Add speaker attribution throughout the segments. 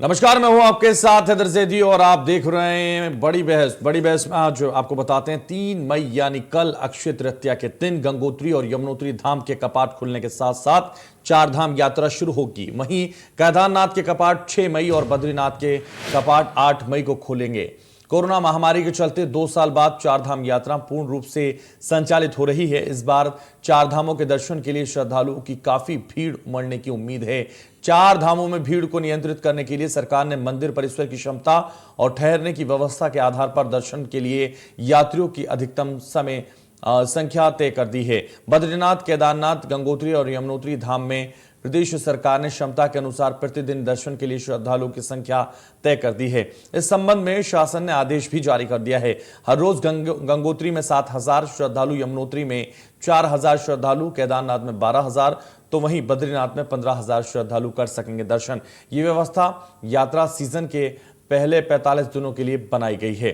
Speaker 1: नमस्कार, मैं हूं आपके साथ हैदर जैदी और आप देख रहे हैं बड़ी बहस। बड़ी बहस में आज आपको बताते हैं 3 मई यानी कल अक्षय तृतीया के दिन गंगोत्री और यमुनोत्री धाम के कपाट खुलने के साथ साथ चार धाम यात्रा शुरू होगी। वहीं केदारनाथ के कपाट 6 मई और बद्रीनाथ के कपाट 8 मई को खुलेंगे। कोरोना महामारी के चलते 2 साल बाद चार धाम यात्रा पूर्ण रूप से संचालित हो रही है। इस बार चार धामों के दर्शन के लिए श्रद्धालुओं की काफी भीड़ उमड़ने की उम्मीद है। चार धामों में भीड़ को नियंत्रित करने के लिए सरकार ने मंदिर परिसर की क्षमता और ठहरने की व्यवस्था के आधार पर दर्शन के लिए यात्रियों की अधिकतम समय संख्या तय कर दी है। बद्रीनाथ, केदारनाथ, गंगोत्री और यमुनोत्री धाम में प्रदेश सरकार ने क्षमता के अनुसार प्रतिदिन दर्शन के लिए श्रद्धालुओं की संख्या तय कर दी है। इस संबंध में शासन ने आदेश भी जारी कर दिया है। हर रोज गंगोत्री में 7,000 श्रद्धालु, यमुनोत्री में 4,000 श्रद्धालु, केदारनाथ में 12,000 तो वहीं बद्रीनाथ में 15,000 श्रद्धालु कर सकेंगे दर्शन। ये व्यवस्था यात्रा सीजन के पहले 45 दिनों के लिए बनाई गई है।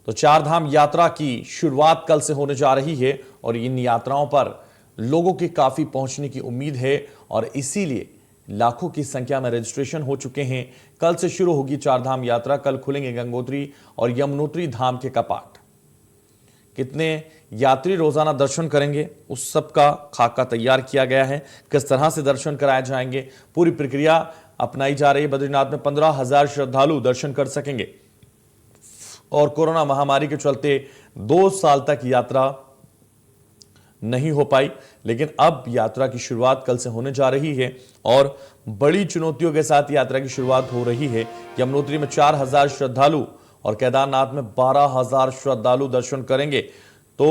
Speaker 1: तो चार धाम यात्रा की शुरुआत कल से होने जा रही है और इन यात्राओं पर लोगों की काफी पहुंचने की उम्मीद है और इसीलिए लाखों की संख्या में रजिस्ट्रेशन हो चुके हैं। कल से शुरू होगी चार धाम यात्रा। कल खुलेंगे गंगोत्री और यमुनोत्री धाम के कपाट। कितने यात्री रोजाना दर्शन करेंगे उस सब का खाका तैयार किया गया है। किस तरह से दर्शन कराए जाएंगे, पूरी प्रक्रिया अपनाई जा रही है। बद्रीनाथ में 15,000 श्रद्धालु दर्शन कर सकेंगे और कोरोना महामारी के चलते 2 साल तक यात्रा नहीं हो पाई, लेकिन अब यात्रा की शुरुआत कल से होने जा रही है और बड़ी चुनौतियों के साथ यात्रा की शुरुआत हो रही है। यमुनोत्री में 4,000 श्रद्धालु और केदारनाथ में 12,000 श्रद्धालु दर्शन करेंगे तो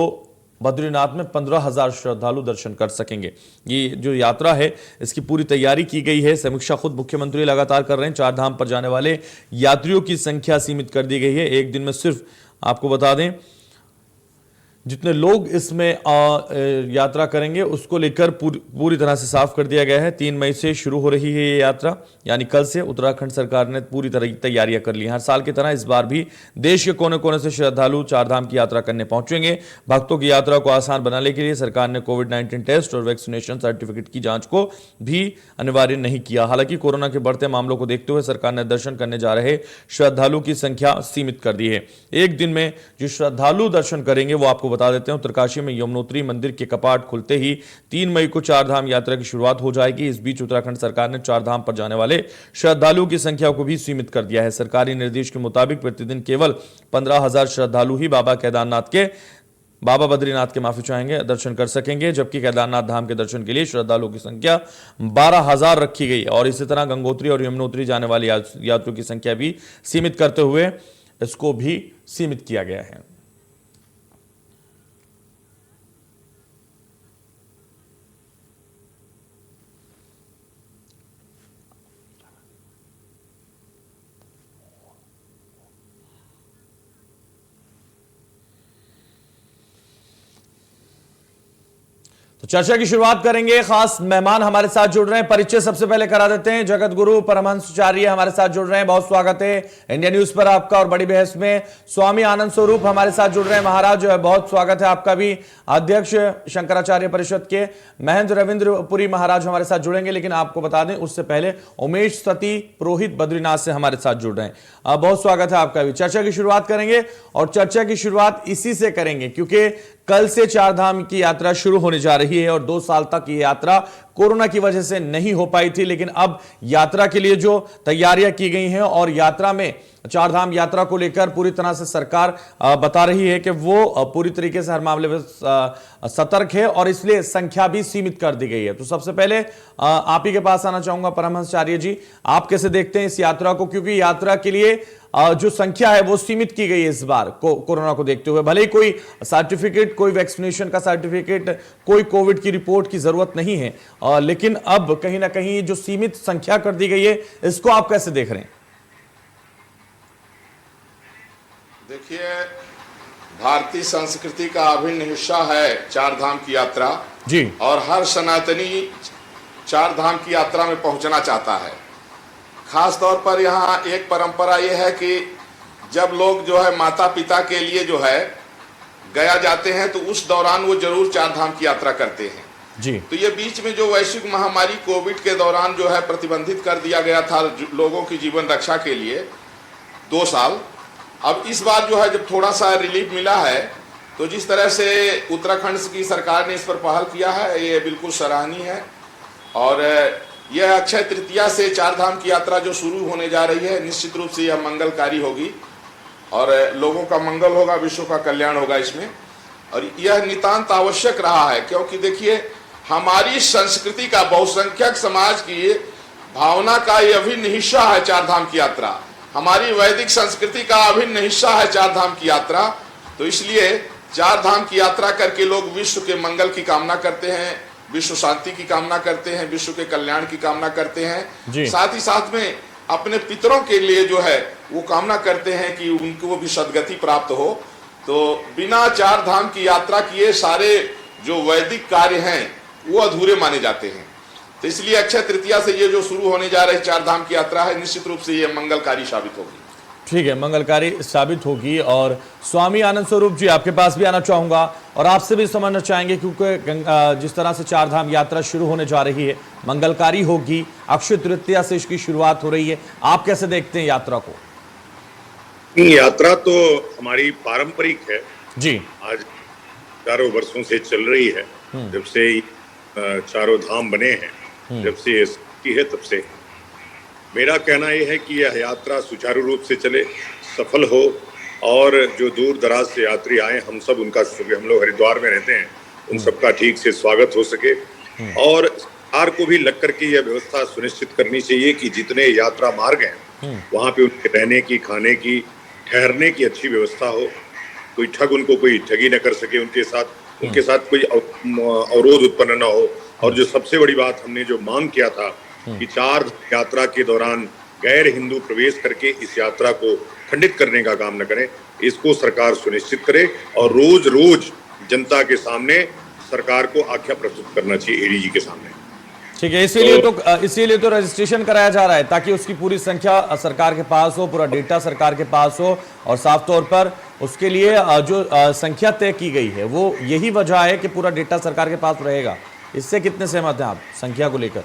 Speaker 1: बद्रीनाथ में 15,000 श्रद्धालु दर्शन कर सकेंगे। ये जो यात्रा है इसकी पूरी तैयारी की गई है। समीक्षा खुद मुख्यमंत्री लगातार कर रहे हैं। चार धाम पर जाने वाले यात्रियों की संख्या सीमित कर दी गई है। एक दिन में सिर्फ आपको बता दें जितने लोग इसमें यात्रा करेंगे उसको लेकर पूरी तरह से साफ कर दिया गया है। 3 मई से शुरू हो रही है ये यात्रा, यानी कल से उत्तराखंड सरकार ने पूरी तरह की तैयारियां कर ली हैं। हर साल की तरह इस बार भी देश के कोने कोने से श्रद्धालु चार धाम की यात्रा करने पहुंचेंगे। भक्तों की यात्रा को आसान बनाने के लिए सरकार ने कोविड-19 टेस्ट और वैक्सीनेशन सर्टिफिकेट की जांच को भी अनिवार्य नहीं किया। हालांकि कोरोना के बढ़ते मामलों को देखते हुए सरकार ने दर्शन करने जा रहे श्रद्धालु की संख्या सीमित कर दी है। एक दिन में जो श्रद्धालु दर्शन करेंगे वो आपको बता देते हैं। उत्तरकाशी में यमुनोत्री मंदिर के कपाट खुलते ही 3 मई को चार धाम यात्रा की शुरुआत हो जाएगी। इस बीच उत्तराखंड सरकार ने चार धाम पर जाने वाले श्रद्धालुओं की संख्या को भी सीमित कर दिया है। सरकारी निर्देश के मुताबिक प्रतिदिन केवल 15,000 श्रद्धालु ही बाबा बद्रीनाथ के दर्शन कर सकेंगे, जबकि केदारनाथ धाम के दर्शन के लिए श्रद्धालुओं की संख्या 12,000 रखी गई और इसी तरह गंगोत्री और यमुनोत्री जाने वाले यात्रियों की संख्या भी सीमित करते हुए इसको भी सीमित किया गया है। तो चर्चा की शुरुआत करेंगे। खास मेहमान हमारे साथ जुड़ रहे हैं, परिचय सबसे पहले करा देते हैं। जगत गुरु परमहंसाचार्य हमारे साथ जुड़ रहे हैं, बहुत स्वागत है इंडिया न्यूज पर आपका। और बड़ी बहस में स्वामी आनंद स्वरूप हमारे साथ जुड़ रहे हैं, महाराज जो है बहुत स्वागत है आपका भी। अध्यक्ष शंकराचार्य परिषद के महेंद्र रविंद्रपुरी महाराज हमारे साथ जुड़ेंगे, लेकिन आपको बता दें उससे पहले उमेश सती पुरोहित बद्रीनाथ से हमारे साथ जुड़ रहे हैं। बहुत स्वागत है आपका भी। चर्चा की शुरुआत करेंगे और चर्चा की शुरुआत इसी से करेंगे क्योंकि कल से चार धाम की यात्रा शुरू होने जा रही है और 2 साल तक ये यात्रा कोरोना की वजह से नहीं हो पाई थी, लेकिन अब यात्रा के लिए जो तैयारियां की गई हैं और यात्रा में चार धाम यात्रा को लेकर पूरी तरह से सरकार बता रही है कि वो पूरी तरीके से हर मामले में सतर्क है और इसलिए संख्या भी सीमित कर दी गई है। तो सबसे पहले आप ही के पास आना चाहूंगा परमहंसाचार्य जी, आप कैसे देखते हैं इस यात्रा को, क्योंकि यात्रा के लिए जो संख्या है वो सीमित की गई है इस बार कोरोना को देखते हुए। भले ही कोई सर्टिफिकेट, कोई वैक्सीनेशन का सर्टिफिकेट, कोई कोविड की रिपोर्ट की जरूरत नहीं है, लेकिन अब कहीं ना कहीं जो सीमित संख्या कर दी गई है इसको आप कैसे देख रहे हैं?
Speaker 2: देखिए, भारतीय संस्कृति का अभिन्न हिस्सा है चार धाम की यात्रा
Speaker 1: जी, और
Speaker 2: हर सनातनी चार धाम की यात्रा में पहुंचना चाहता है। खास तौर पर यहाँ एक परंपरा ये है कि जब लोग जो है माता पिता के लिए जो है गया जाते हैं तो उस दौरान वो जरूर चार धाम की यात्रा करते हैं।
Speaker 1: जी।
Speaker 2: तो ये बीच में जो वैश्विक महामारी कोविड के दौरान जो है प्रतिबंधित कर दिया गया था लोगों की जीवन रक्षा के लिए 2 साल, अब इस बार जो है जब थोड़ा सा रिलीफ मिला है, तो जिस तरह से उत्तराखंड की सरकार ने इस पर पहल किया है ये बिल्कुल सराहनीय है। और यह अक्षय तृतीया से 4 धाम की यात्रा जो शुरू होने जा रही है, निश्चित रूप से यह मंगलकारी होगी और लोगों का मंगल होगा, विश्व का कल्याण होगा इसमें। और यह नितांत आवश्यक रहा है, क्योंकि देखिए हमारी संस्कृति का, बहुसंख्यक समाज की भावना का यह अभिन्न हिस्सा है 4 धाम की यात्रा, हमारी वैदिक संस्कृति का अभिन्न हिस्सा है 4 धाम की यात्रा। तो इसलिए 4 धाम की यात्रा करके लोग विश्व के मंगल की कामना करते हैं, विश्व शांति की कामना करते हैं, विश्व के कल्याण की कामना करते हैं, साथ ही साथ में अपने पितरों के लिए जो है वो कामना करते हैं कि उनको भी सदगति प्राप्त हो। तो बिना 4 धाम की यात्रा किए सारे जो वैदिक कार्य हैं वो अधूरे माने जाते हैं। तो इसलिए अक्षय तृतीया से ये जो शुरू होने जा रही 4 धाम की यात्रा है, निश्चित रूप से ये मंगलकारी साबित होगी।
Speaker 1: ठीक है, मंगलकारी साबित होगी। और स्वामी आनंद स्वरूप जी, आपके पास भी आना चाहूंगा और आपसे भी समझना चाहेंगे, क्योंकि जिस तरह से 4 धाम यात्रा शुरू होने जा रही है, मंगलकारी होगी, अक्षय तृतीया से इसकी शुरुआत हो रही है, आप कैसे देखते हैं यात्रा को?
Speaker 3: यात्रा तो हमारी पारंपरिक है
Speaker 1: जी,
Speaker 3: आज हजारों वर्षों से चल रही है, जब से 4 धाम बने हैं, जब से ये सृष्टि है तब से। मेरा कहना यह है कि यह यात्रा सुचारू रूप से चले, सफल हो और जो दूर दराज से यात्री आए हम सब उनका, हम लोग हरिद्वार में रहते हैं, उन सबका ठीक से स्वागत हो सके। और सरकार को भी लग करके यह व्यवस्था सुनिश्चित करनी चाहिए कि जितने यात्रा मार्ग हैं वहाँ पे उनके रहने की, खाने की, ठहरने की अच्छी व्यवस्था हो, कोई ठग उनको कोई ठगी न कर सके, उनके साथ कोई अवरोध उत्पन्न न हो। और जो सबसे बड़ी बात हमने जो मांग किया था कि 4 यात्रा के दौरान गैर हिंदू प्रवेश करके इस यात्रा को खंडित करने का काम न करें, इसको सरकार सुनिश्चित करे और रोज रोज जनता के सामने सरकार को आख्या प्रस्तुत करना चाहिए एडीजी के सामने।
Speaker 1: ठीक है, इसीलिए तो रजिस्ट्रेशन कराया जा रहा है, ताकि उसकी पूरी संख्या सरकार के पास हो, पूरा डेटा सरकार के पास हो। और साफ तौर पर उसके लिए जो संख्या तय की गई है वो यही वजह है कि पूरा डेटा सरकार के पास रहेगा। इससे कितने सहमत हैं आप संख्या को लेकर?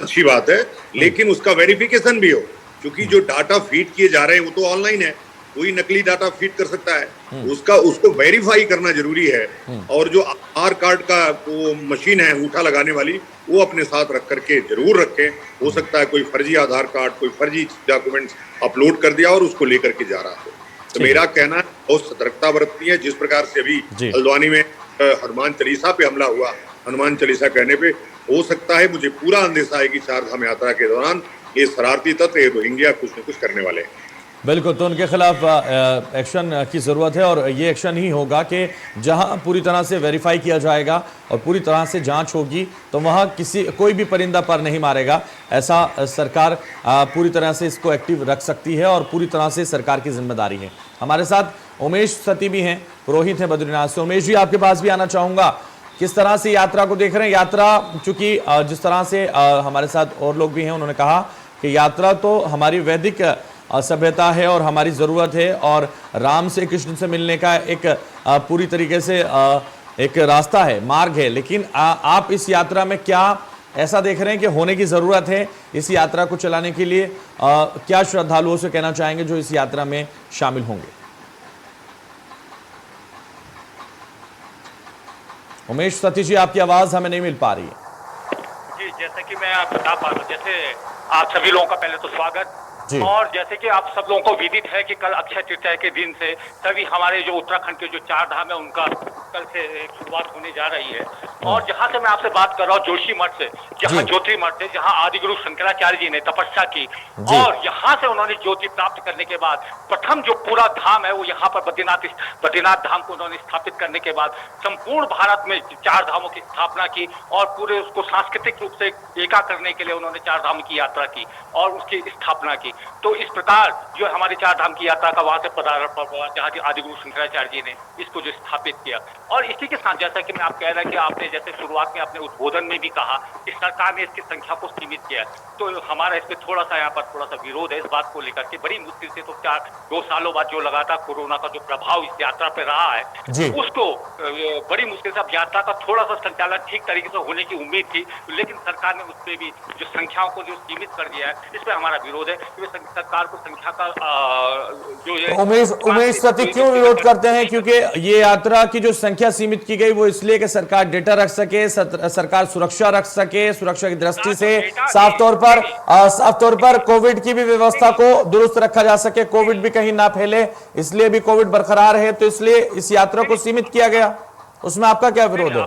Speaker 3: अच्छी बात है, लेकिन उसका वेरिफिकेशन भी हो, क्योंकि जो डाटा फीड किए जा रहे हैं वो तो ऑनलाइन है, कोई नकली डाटा फीड कर सकता है, उसको वेरीफाई करना जरूरी है। और जो आधार कार्ड का वो मशीन है अंगूठा लगाने वाली, वो अपने साथ रख करके जरूर रखें। हो सकता है कोई फर्जी आधार कार्ड, कोई फर्जी डॉक्यूमेंट्स अपलोड कर दिया और उसको लेकर के जा रहा हो। तो मेरा कहना है बहुत सतर्कता बरतनी है। जिस प्रकार से अभी हल्द्वानी में हनुमान चालीसा पे हमला हुआ, हनुमान चालीसा कहने पे, हो सकता है, मुझे पूरा अंदेशा है कि 4 धाम यात्रा के दौरान ये शरारती तत्व रोहिंग्या कुछ न कुछ करने वाले हैं।
Speaker 1: बिल्कुल, तो उनके खिलाफ एक्शन की ज़रूरत है और ये एक्शन ही होगा कि जहां पूरी तरह से वेरीफाई किया जाएगा और पूरी तरह से जांच होगी, तो वहां कोई भी परिंदा पर नहीं मारेगा। ऐसा सरकार पूरी तरह से इसको एक्टिव रख सकती है और पूरी तरह से सरकार की जिम्मेदारी है। हमारे साथ उमेश सती भी हैं, पुरोहित हैं बद्रीनाथ से। उमेश जी, आपके पास भी आना चाहूँगा, किस तरह से यात्रा को देख रहे हैं? यात्रा चूंकि जिस तरह से हमारे साथ और लोग भी हैं, उन्होंने कहा कि यात्रा तो हमारी वैदिक सभ्यता है और हमारी ज़रूरत है, और राम से, कृष्ण से मिलने का एक पूरी तरीके से एक रास्ता है, मार्ग है। लेकिन आप इस यात्रा में क्या ऐसा देख रहे हैं कि होने की ज़रूरत है इस यात्रा को चलाने के लिए? क्या श्रद्धालुओं से कहना चाहेंगे जो इस यात्रा में शामिल होंगे? उमेश सतीश जी, आपकी आवाज़ हमें नहीं मिल पा रही है।
Speaker 4: जी, जैसे कि मैं बता पा रहा हूँ, जैसे आप सभी लोगों का पहले तो स्वागत। और जैसे कि आप सब लोगों को विदित है कि कल अक्षय तृतीया के दिन से सभी हमारे जो उत्तराखंड के जो 4 धाम है उनका कल से शुरुआत होने जा रही है। और जहां से मैं आपसे बात कर रहा हूँ, जोशी मठ से, जहां ज्योति मठ से, जहां आदि गुरु शंकराचार्य जी ने तपस्या की और यहाँ से उन्होंने ज्योति प्राप्त करने के बाद प्रथम जो पूरा धाम है वो यहाँ पर बद्रीनाथ धाम को उन्होंने स्थापित करने के बाद संपूर्ण भारत में 4 धामों की स्थापना की और पूरे उसको सांस्कृतिक रूप से एका करने के लिए उन्होंने 4 धाम की यात्रा की और उसकी स्थापना की। तो इस प्रकार जो हमारे 4 धाम की यात्रा का वहां से पदार्पण हुआ, जहाँ आदि गुरु शंकराचार्य जी ने इसको जो स्थापित किया। और इसी के साथ जैसा कि मैं आप कह रहे हैं कि आपने जैसे शुरुआत में अपने उद्बोधन में भी कहा कि सरकार ने इसकी संख्या को सीमित किया, तो हमारा इस पे थोड़ा सा यहाँ पर थोड़ा सा विरोध है इस बात को लेकर के। बड़ी मुश्किल से तो 2 सालों बाद जो लगातार कोरोना का जो प्रभाव इस यात्रा पे रहा है, उसको बड़ी मुश्किल से अब यात्रा का थोड़ा सा संचालन ठीक तरीके से होने की उम्मीद थी, लेकिन सरकार ने उस पर भी जो संख्याओं को जो सीमित कर दिया है, इस पे हमारा विरोध है। सरकार को संख्या का
Speaker 1: उमेश सती क्यों विरोध करते हैं? क्योंकि ये यात्रा की जो संख्या सीमित की गई वो इसलिए कि सरकार डेटा रख सके, सरकार सुरक्षा रख सके, सुरक्षा की दृष्टि से साफ तौर पर कोविड की भी व्यवस्था को दुरुस्त रखा जा सके, कोविड भी कहीं ना फैले, इसलिए भी कोविड बरकरार है, तो इसलिए इस यात्रा को सीमित किया गया। उसमें आपका क्या विरोध है?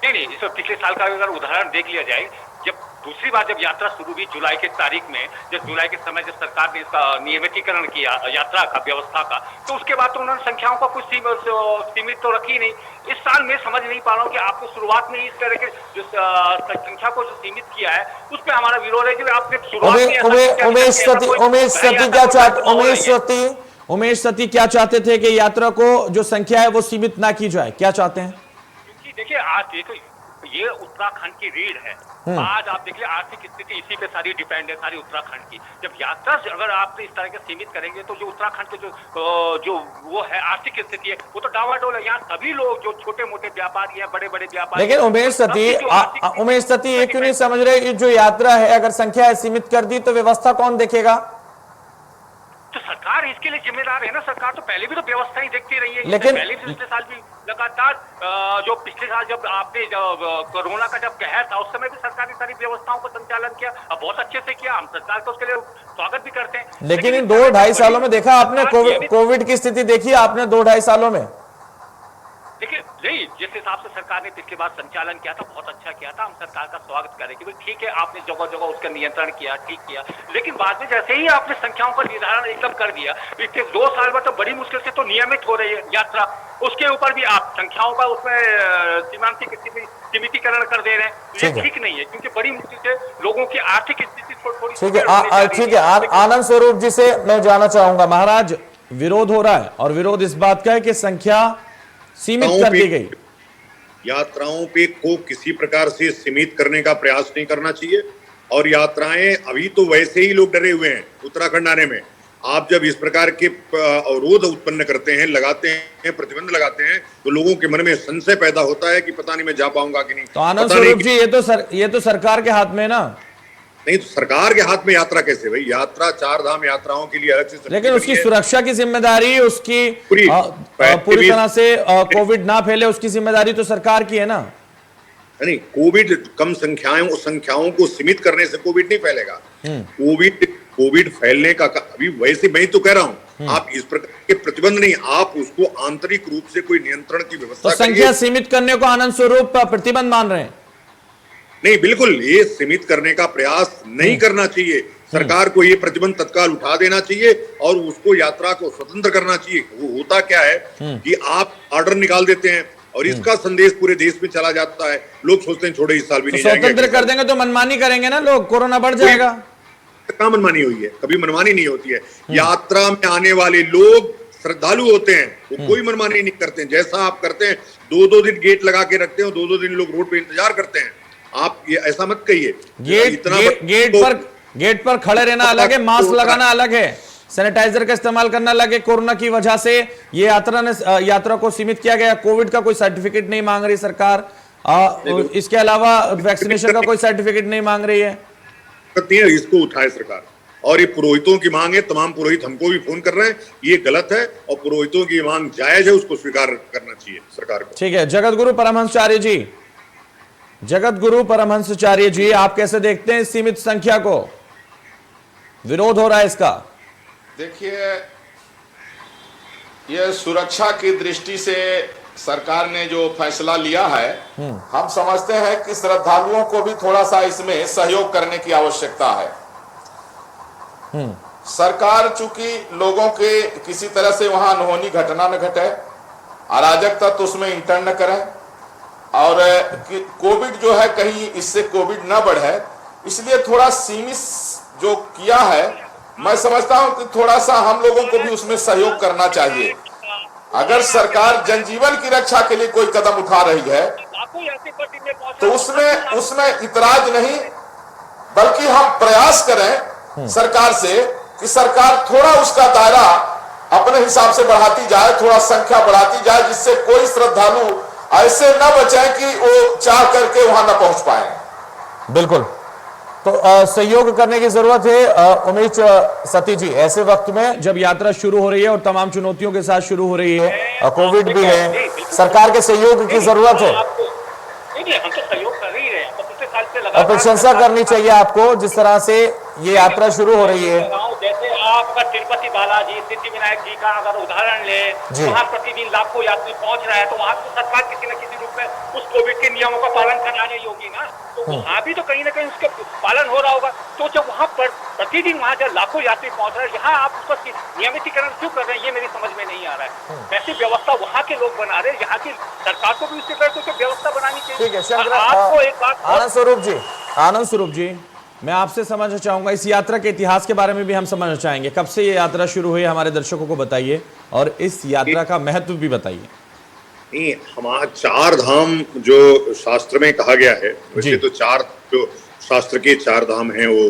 Speaker 4: नहीं, इस पिछले साल का अगर उदाहरण देख लिया जाए, जब दूसरी बार जब यात्रा शुरू हुई जुलाई के तारीख में, जब जुलाई के समय जब सरकार ने इसका नियमितीकरण किया यात्रा का व्यवस्था का, तो उसके बाद तो उन्होंने संख्याओं का कुछ सीमित तो रखी नहीं। इस साल मैं समझ नहीं पा रहा हूँ कि आपको शुरुआत में इस तरह के जो संख्या को जो सीमित किया है उस पर हमारा विरोध है कि आपने
Speaker 1: उमेश सती क्या चाहते थे कि यात्रा को जो संख्या है वो सीमित ना की जाए? क्या चाहते हैं?
Speaker 4: क्योंकि देखिए आज देखो ये उत्तराखंड की रीढ़ है, आज आप देखिए आर्थिक स्थिति इसी पे सारी डिपेंड है, सारी उत्तराखंड की। जब यात्रा से अगर आप इस तरह के सीमित करेंगे तो जो उत्तराखंड के जो वो है आर्थिक स्थिति है वो तो डावाडोल है। यहाँ सभी लोग जो छोटे मोटे व्यापारी हैं, बड़े बड़े व्यापारी।
Speaker 1: लेकिन उमेश सती ये क्यों नहीं समझ रहे, जो यात्रा है अगर संख्या सीमित कर दी तो व्यवस्था कौन देखेगा?
Speaker 4: तो सरकार इसके लिए जिम्मेदार है ना। सरकार तो पहले भी तो व्यवस्था ही देखती रही है,
Speaker 1: लेकिन
Speaker 4: पहले पिछले साल भी लगातार जो पिछले साल जब आपने कोरोना का जब कहर था उस समय भी सरकार ने सारी व्यवस्थाओं को संचालन किया, अब बहुत अच्छे से किया, हम सरकार को उसके लिए स्वागत भी करते हैं।
Speaker 1: लेकिन इन 2-2.5 सालों में देखा आपने, कोविड की स्थिति देखी आपने 2-2.5 सालों में?
Speaker 4: देखिए नहीं, जिस हिसाब से सरकार ने पिछली बार संचालन किया था बहुत अच्छा किया था, हम सरकार का स्वागत करें कि ठीक है आपने जगह जगह उसका नियंत्रण किया, ठीक किया, लेकिन बाद में जैसे ही आपने संख्याओं का निर्धारण एकदम कर दिया, पिछले 2 साल में तो बड़ी मुश्किल से तो नियमित हो रही है यात्रा, उसके ऊपर भी आप संख्याओं का उसमें सीमितीकरण कर दे रहे हैं, ये ठीक नहीं है। क्योंकि बड़ी मुश्किल से लोगों की आर्थिक स्थिति थोड़ी
Speaker 1: ठीक है। आनंद स्वरूप जी से मैं जानना चाहूंगा, महाराज विरोध हो रहा है और विरोध इस बात का है कि संख्या सीमित कर दी गई,
Speaker 3: यात्राओं पे को किसी प्रकार से सीमित करने का प्रयास नहीं करना चाहिए। और यात्राएं अभी तो वैसे ही लोग डरे हुए हैं उत्तराखंड आने में, आप जब इस प्रकार के अवरोध उत्पन्न करते हैं, लगाते हैं, प्रतिबंध लगाते हैं, तो लोगों के मन में संशय पैदा होता है कि पता नहीं मैं जा पाऊंगा कि नहीं।
Speaker 1: तो आनंद स्वरूप जी ये तो सरकार के हाथ में ना।
Speaker 3: नहीं तो सरकार के हाथ में यात्रा कैसे भाई? यात्रा 4 धाम यात्राओं के लिए अलग से,
Speaker 1: लेकिन उसकी सुरक्षा की जिम्मेदारी, उसकी पूरी तरह से कोविड ना फैले उसकी जिम्मेदारी तो सरकार की है ना।
Speaker 3: नहीं, कोविड कम संख्याओं को सीमित करने से कोविड नहीं फैलेगा। कोविड फैलने का अभी वैसे मैं तो कह रहा हूँ, आप इस प्रकार के प्रतिबंध नहीं, आप उसको आंतरिक रूप से कोई नियंत्रण की व्यवस्था,
Speaker 1: तो संख्या सीमित करने को आनंद स्वरूप प्रतिबंध मान रहे हैं?
Speaker 3: नहीं, बिल्कुल ये सीमित करने का प्रयास नहीं करना चाहिए। सरकार को ये प्रतिबंध तत्काल उठा देना चाहिए और उसको यात्रा को स्वतंत्र करना चाहिए। वो होता क्या है कि आप ऑर्डर निकाल देते हैं और इसका संदेश पूरे देश में चला जाता है, लोग सोचते हैं छोड़े इस साल भी नहीं जाएंगे।
Speaker 1: स्वतंत्र कर देंगे तो मनमानी करेंगे ना लोग, कोरोना बढ़ जाएगा।
Speaker 3: कहाँ मनमानी हुई है? कभी मनमानी नहीं होती है। यात्रा में आने वाले लोग श्रद्धालु होते हैं, वो कोई मनमानी नहीं करते हैं। जैसा आप करते हैं, 2-2 दिन गेट लगा के रखते हो, 2-2 दिन लोग रोड पे इंतजार करते हैं। आप ये ऐसा मत कहिए।
Speaker 1: गेट पर खड़े रहना अलग है, मास्क लगाना अलग है, सैनिटाइजर का इस्तेमाल करना अलग है। कोरोना की वजह से ये यात्रा को सीमित किया गया। कोविड का कोई सर्टिफिकेट नहीं मांग रही सरकार, इसके अलावा वैक्सीनेशन का कोई सर्टिफिकेट नहीं मांग रही है।
Speaker 3: इसको उठाए सरकार, और ये पुरोहितों की मांग है, तमाम पुरोहित हमको भी फोन कर रहे हैं, ये गलत है और पुरोहितों की मांग जायज है, उसको स्वीकार करना चाहिए सरकार को।
Speaker 1: ठीक है, जगतगुरु परमहंसाचार्य जी, आप कैसे देखते हैं सीमित संख्या को? विरोध हो रहा है इसका।
Speaker 2: देखिए, यह सुरक्षा की दृष्टि से सरकार ने जो फैसला लिया है, हम समझते हैं कि श्रद्धालुओं को भी थोड़ा सा इसमें सहयोग करने की आवश्यकता है। सरकार चूंकि लोगों के किसी तरह से वहां अनहोनी घटना न घटे, अराजक तत्व उसमें इंटर न करें, और कोविड जो है कहीं इससे कोविड न बढ़े, इसलिए थोड़ा सीमित जो किया है, मैं समझता हूं कि थोड़ा सा हम लोगों को भी उसमें सहयोग करना चाहिए। अगर सरकार जनजीवन की रक्षा के लिए कोई कदम उठा रही है
Speaker 4: लाखों यात्री प्रतिदिन पहुंच
Speaker 2: तो उसमें इतराज नहीं, बल्कि हम प्रयास करें सरकार से कि सरकार थोड़ा उसका दायरा अपने हिसाब से बढ़ाती जाए, थोड़ा संख्या बढ़ाती जाए, जिससे कोई श्रद्धालु ऐसे न बचे कि वो चाह करके वहां न पहुंच पाए।
Speaker 1: बिल्कुल, तो सहयोग करने की जरूरत है। उमेश सती जी, ऐसे वक्त में जब यात्रा शुरू हो रही है और तमाम चुनौतियों के साथ शुरू हो रही है, कोविड भी है, सरकार के सहयोग की जरूरत है।
Speaker 4: हम तो सहयोग कर ही रहे हैं, पिछले साल से
Speaker 1: और प्रशंसा करनी चाहिए आपको जिस तरह से ये यात्रा शुरू हो रही है।
Speaker 4: जैसे आप अगर तिरुपति बालाजी, सिद्धिविनायक जी का अगर उदाहरण ले, वहाँ प्रतिदिन लाखों यात्री पहुंच रहे हैं, तो वहाँ तो सरकार किसी न किसी रूप में उस कोविड के नियमों का पालन करा रही होगी ना, तो वहाँ भी तो कहीं ना कहीं उसका पालन हो रहा होगा। तो जब वहाँ पर प्रतिदिन वहाँ जब लाखों यात्री पहुंच रहे हैं, यहाँ आप उसका नियमितीकरण क्यों कर रहे हैं, ये मेरी समझ में नहीं आ रहा है। वैसी व्यवस्था वहाँ के लोग बना रहे हैं, यहाँ की सरकार को भी उसके पर कुछ व्यवस्था बनानी चाहिए।
Speaker 1: ठीक है,
Speaker 4: आपको एक बात
Speaker 1: आनंद स्वरूप जी, मैं आपसे समझना चाहूंगा, इस यात्रा के इतिहास के बारे में भी हम समझना चाहेंगे। कब से ये यात्रा शुरू हुई, हमारे दर्शकों को बताइए, और इस यात्रा का महत्व भी बताइए।
Speaker 3: नहीं, हमारा चार धाम जो शास्त्र में कहा गया है, वैसे तो चार जो शास्त्र के चार धाम हैं, वो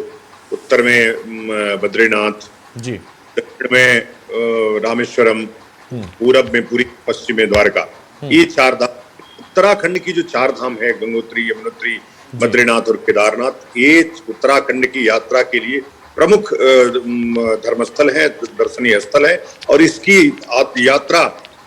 Speaker 3: उत्तर में बद्रीनाथ जी, दक्षिण में रामेश्वरम, पूरब में पुरी, पश्चिम में द्वारका, ये चार धाम। उत्तराखंड की जो चार धाम है, गंगोत्री, यमुनोत्री, बद्रीनाथ और केदारनाथ, ये उत्तराखंड की यात्रा के लिए प्रमुख धर्मस्थल है, दर्शनीय स्थल है। और इसकी यात्रा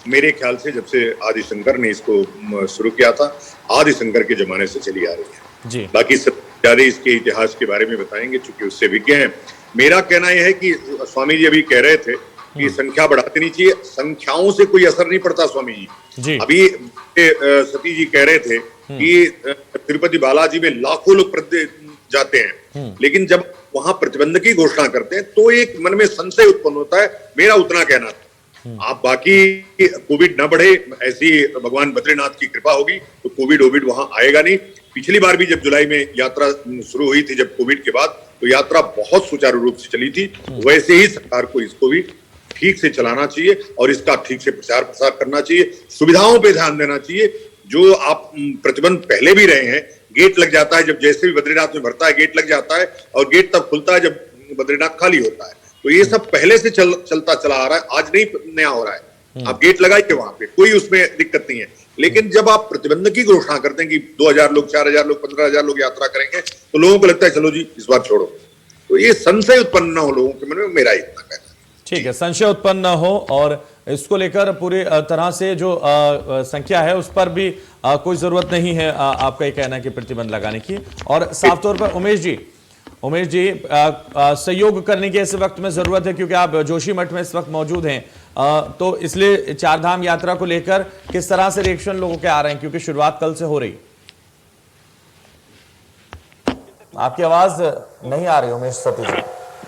Speaker 3: मेरे ख्याल से जब से आदि शंकर ने इसको शुरू किया था, आदि शंकर के जमाने से चली आ रही है जी। बाकी सब ज्यादा इसके इतिहास के बारे में बताएंगे, चूंकि उससे विज्ञ हैं। मेरा कहना यह है कि स्वामी जी अभी कह रहे थे कि संख्या बढ़ा देनी चाहिए, संख्याओं से कोई असर नहीं पड़ता स्वामी जी। अभी सती जी कह रहे थे कि तिरुपति बालाजी में लाखों लोग जाते हैं, लेकिन जब वहां प्रतिबंध की घोषणा करते हैं तो एक मन में संशय उत्पन्न होता है। मेरा उतना कहना था, आप बाकी कोविड न बढ़े, ऐसी भगवान बद्रीनाथ की कृपा होगी तो कोविड वहां आएगा नहीं। पिछली बार भी जब जुलाई में यात्रा शुरू हुई थी, जब कोविड के बाद, तो यात्रा बहुत सुचारू रूप से चली थी। वैसे ही सरकार को इसको भी ठीक से चलाना चाहिए और इसका ठीक से प्रचार प्रसार करना चाहिए, सुविधाओं पे ध्यान देना चाहिए। जो आप प्रतिबंध पहले भी रहे हैं, गेट लग जाता है, जब जैसे भी बद्रीनाथ में भरता है गेट लग जाता है, और गेट तब खुलता है जब बद्रीनाथ खाली होता है। तो ये सब पहले से चलता चला आ रहा है, आज नहीं नया हो रहा है। आप गेट लगाइए वहां पे, कोई उसमें दिक्कत नहीं है। लेकिन जब आप प्रतिबंध की घोषणा करते हैं कि 2000 लोग, 4000 लोग, 15000 लोग यात्रा करेंगे, तो लोगों को लगता है चलो जी इस बार छोड़ो। तो ये संशय उत्पन्न न हो लोगों के मन में, मेरा इतना कहना है।
Speaker 1: ठीक है, संशय उत्पन्न न हो, और इसको लेकर पूरी तरह से जो संख्या है उस पर भी कोई जरूरत नहीं है आपका ये कहना है कि प्रतिबंध लगाने की। और साफ तौर पर उमेश जी सहयोग करने की ऐसे वक्त में जरूरत है, क्योंकि आप जोशीमठ में इस वक्त मौजूद हैं, तो इसलिए चार धाम यात्रा को लेकर किस तरह से रिएक्शन लोगों के आ रहे हैं, क्योंकि शुरुआत कल से हो रही। आपकी आवाज नहीं आ रही उमेश सती जी।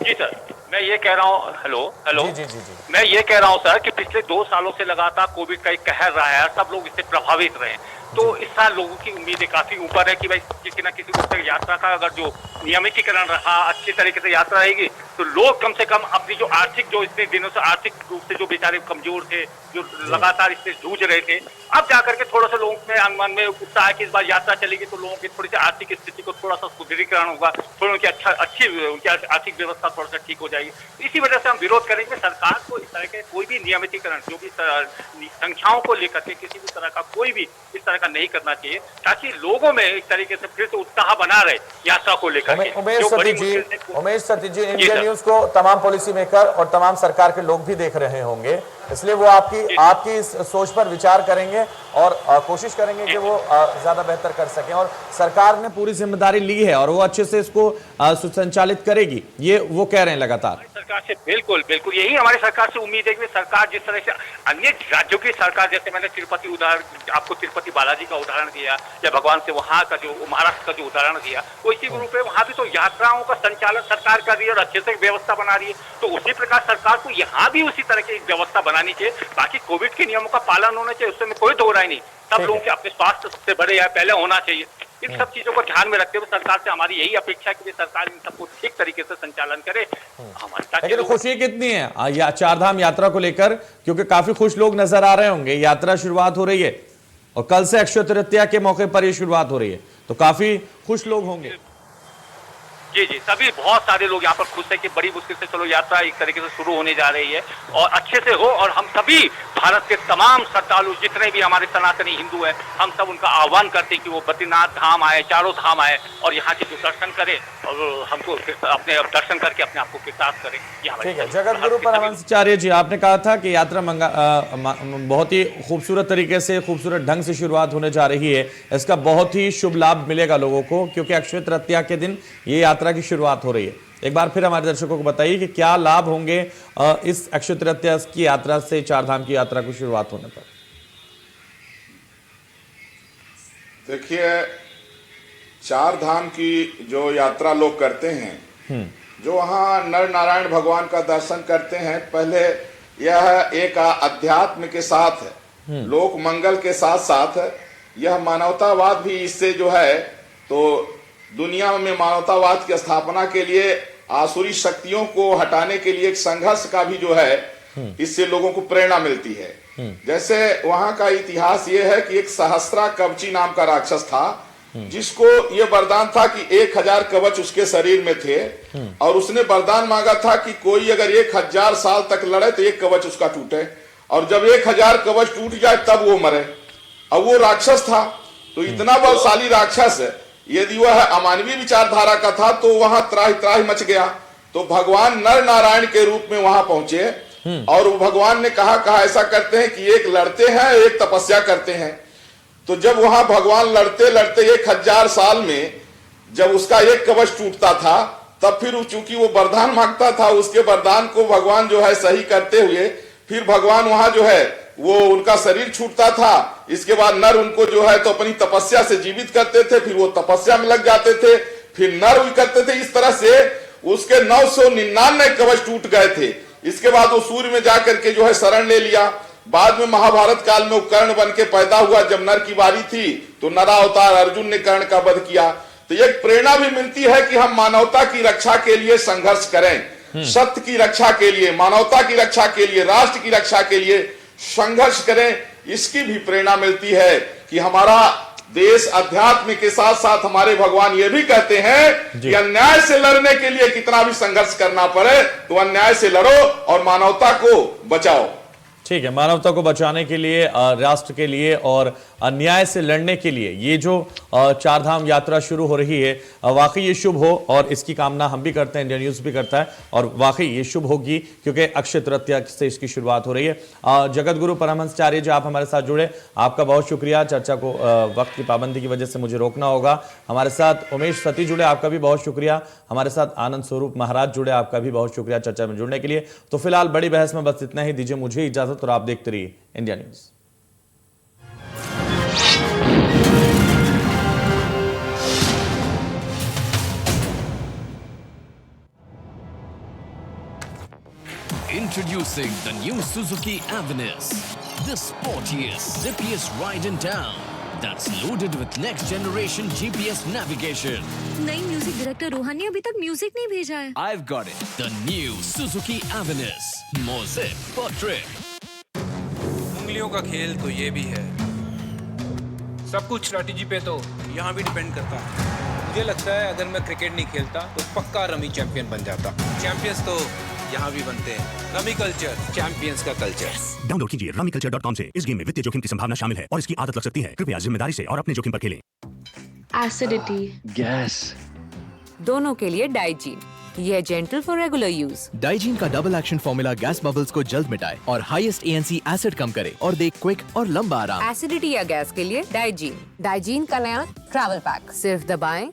Speaker 4: जी सर, मैं ये कह रहा हूँ, हेलो
Speaker 1: जी।
Speaker 4: मैं ये कह रहा हूँ सर कि पिछले 2 सालों से लगातार कोविड का एक कहर रहा है, सब लोग इससे प्रभावित रहे। तो इस साल लोगों की उम्मीदें काफी ऊपर है कि भाई किसी न किसी रूप से यात्रा का अगर जो नियमितीकरण रहा, अच्छी तरीके से यात्रा रहेगी, तो लोग कम से कम अपनी जो आर्थिक, जो इतने दिनों से आर्थिक रूप से जो बेचारे कमजोर थे, जो लगातार इससे जूझ रहे थे, अब जाकर के थोड़ा सा लोगों में अनुमान में उत्साह है कि इस बार यात्रा चलेगी तो लोगों की थोड़ी सी आर्थिक स्थिति को थोड़ा सा सुदृढ़ीकरण होगा, थोड़ी उनकी उनकी आर्थिक व्यवस्था थोड़ा सा ठीक हो जाएगी। इसी वजह से हम विरोध करेंगे सरकार को इस तरह के कोई भी नियमितीकरण, जो भी संख्याओं को लेकर के किसी भी तरह का कोई भी इस तरह का नहीं करना चाहिए, ताकि लोगों में एक तरीके से फिर से उत्साह बना रहे यात्रा को लेकर के।
Speaker 1: उमेश सती जी, इंडिया न्यूज को तमाम पॉलिसी मेकर और तमाम सरकार के लोग भी देख रहे होंगे, इसलिए वो आपकी इस सोच पर विचार करेंगे और कोशिश करेंगे कि वो ज्यादा बेहतर कर सकें। और सरकार ने पूरी जिम्मेदारी ली है और वो अच्छे से इसको सुसंचालित करेगी, ये वो कह रहे हैं लगातार।
Speaker 4: सरकार से बिल्कुल यही हमारी सरकार से उम्मीद है कि सरकार जिस तरह से अन्य राज्यों की सरकार, जैसे मैंने आपको तिरुपति बालाजी का उदाहरण दिया, या भगवान से वहाँ का जो महाराष्ट्र का जो उदाहरण दिया, वो इसी रूप में वहाँ भी तो यात्राओं का संचालन सरकार कर रही है और अच्छे से व्यवस्था बना रही है। तो उसी प्रकार सरकार को यहाँ भी उसी तरह की व्यवस्था बनानी चाहिए। बाकी कोविड के नियमों का पालन होना चाहिए, उसमें कोई दो राय नहीं। सब लोगों के अपने स्वास्थ्य सबसे बड़े या पहले होना चाहिए। इन सब चीजों को ध्यान में रखते हुए सरकार से हमारी यही अपेक्षा है कि सरकार इन सबको ठीक तरीके से संचालन करे।
Speaker 1: लेकिन खुशी कितनी है चार धाम यात्रा को लेकर, क्योंकि काफी खुश लोग नजर आ रहे होंगे, यात्रा शुरुआत हो रही है। और कल से अक्षय तृतीया के मौके पर यह शुरुआत हो रही है, तो काफी खुश लोग होंगे।
Speaker 4: जी जी, सभी बहुत सारे लोग यहाँ पर खुश है कि बड़ी मुश्किल से चलो यात्रा एक तरीके से शुरू होने जा रही है और अच्छे से हो, और हम सभी भारत के तमाम श्रद्धालु जितने भी हमारे सनातनी हिंदू हैं, हम सब उनका आह्वान करते हैं कि वो बद्रीनाथ धाम आए, चारों धाम आए और यहाँ के जो दर्शन करें और हमको अपने दर्शन करके अपने आप को कृतार्थ करें।
Speaker 1: ठीक है, जगत गुरु परमहंसाचार्य जी, आपने कहा था कि यात्रा बहुत ही खूबसूरत तरीके से, खूबसूरत ढंग से शुरुआत होने जा रही है। इसका बहुत ही शुभ लाभ मिलेगा लोगों को, क्योंकि अक्षय तृतीया के दिन ये यात्रा की शुरुआत हो रही है। एक बार फिर हमारे दर्शकों को बताइए कि क्या लाभ होंगे इस अक्षय तृतीया की यात्रा से, चार धाम की यात्रा की शुरुआत होने पर।
Speaker 2: देखिए, चार धाम की जो यात्रा लोग करते हैं, जो वहाँ नर नारायण भगवान का दर्शन करते हैं, पहले यह एक अध्यात्म के साथ, लोक मंगल के साथ साथ यह मानवतावाद भी इससे जो है, तो दुनिया में मानवतावाद की स्थापना के लिए आसुरी शक्तियों को हटाने के लिए एक संघर्ष का भी जो है, इससे लोगों को प्रेरणा मिलती है। जैसे वहां का इतिहास ये है कि एक सहस्त्रा कवची नाम का राक्षस था, जिसको ये वरदान था कि 1000 कवच उसके शरीर में थे, और उसने वरदान मांगा था कि कोई अगर 1000 साल तक लड़े तो एक कवच उसका टूटे, और जब 1000 कवच टूट जाए तब वो मरे। अब वो राक्षस था, तो इतना बलशाली राक्षस, यदि वह अमानवीय विचारधारा का था तो वहां त्राही त्राही मच गया। तो भगवान नर नारायण के रूप में वहां पहुंचे, और भगवान ने कहा ऐसा करते हैं कि एक लड़ते हैं, एक तपस्या करते हैं। तो जब वहां भगवान लड़ते लड़ते 1000 साल में जब उसका एक कवच टूटता था, तब फिर चूंकि वो वरदान मांगता था, उसके वरदान को भगवान जो है सही करते हुए फिर भगवान वहां जो है वो उनका शरीर छूटता था। इसके बाद नर उनको जो है तो अपनी तपस्या से जीवित करते थे, फिर वो तपस्या में लग जाते थे, फिर नर भी करते थे। इस तरह से उसके 999 कवच टूट गए थे। इसके बाद वो सूर्य में जाकर के जो है शरण ले लिया। बाद में महाभारत काल में वो कर्ण बन के पैदा हुआ। जब नर की बारी थी तो नरावतार अर्जुन ने कर्ण का वध किया। तो एक प्रेरणा भी मिलती है कि हम मानवता की रक्षा के लिए संघर्ष करें, सत्य की रक्षा के लिए, मानवता की रक्षा के लिए, राष्ट्र की रक्षा के लिए संघर्ष करें। इसकी भी प्रेरणा मिलती है कि हमारा देश अध्यात्म के साथ साथ हमारे भगवान ये भी कहते हैं कि अन्याय से लड़ने के लिए कितना भी संघर्ष करना पड़े तो अन्याय से लड़ो और मानवता को बचाओ।
Speaker 1: ठीक है, मानवता को बचाने के लिए, राष्ट्र के लिए और अन्याय से लड़ने के लिए ये जो चार धाम यात्रा शुरू हो रही है, वाकई ये शुभ हो, और इसकी कामना हम भी करते हैं, इंडिया न्यूज भी करता है, और वाकई ये शुभ होगी क्योंकि अक्षय तृतीया से इसकी शुरुआत हो रही है। जगत गुरु परमहंसाचार्य जी, आप हमारे साथ जुड़े, आपका बहुत शुक्रिया। चर्चा को वक्त की पाबंदी की वजह से मुझे रोकना होगा। हमारे साथ उमेश सती जुड़े, आपका भी बहुत शुक्रिया। हमारे साथ आनंद स्वरूप महाराज जुड़े, आपका भी बहुत शुक्रिया चर्चा में जुड़ने के लिए। तो फिलहाल बड़ी बहस में बस इतना ही, दीजिए मुझे इजाजत और आप देखते रहिए India news.
Speaker 5: Introducing the new Suzuki Avenir, the sportiest, zippiest ride in town that's loaded with next generation GPS navigation.
Speaker 6: नई म्यूजिक डायरेक्टर रोहन ने अभी तक म्यूजिक नहीं भेजा है।
Speaker 5: I've got it. The new Suzuki Avenir, more zip per trip.
Speaker 7: उंगलियों का खेल तो ये भी है, सब कुछ स्ट्रैटेजी पे तो यहाँ भी डिपेंड करता है। मुझे लगता है अगर मैं क्रिकेट नहीं खेलता तो पक्का रमी चैंपियन बन जाता। चैंपियंस तो यहाँ भी बनते हैं। रमी कल्चर, चैंपियंस का कल्चर।
Speaker 8: डाउनलोड कीजिए rummyculture.com से। इस गेम में वित्तीय जोखिम की संभावना शामिल है और इसकी आदत लग सकती है। कृपया जिम्मेदारी से और अपने जोखिम पर खेलें।
Speaker 9: एसिडिटी,
Speaker 10: गैस,
Speaker 9: दोनों के लिए डाइजीन। यह gentle for regular use.
Speaker 10: Digene का double action formula gas bubbles को जल्द मिटाए और हाईएस्ट ANC एसिड कम करे और दे क्विक और लंबा आराम।
Speaker 9: एसिडिटी या गैस के लिए डाइजीन। डाइजीन का नया ट्रैवल पैक, सिर्फ दबाएं,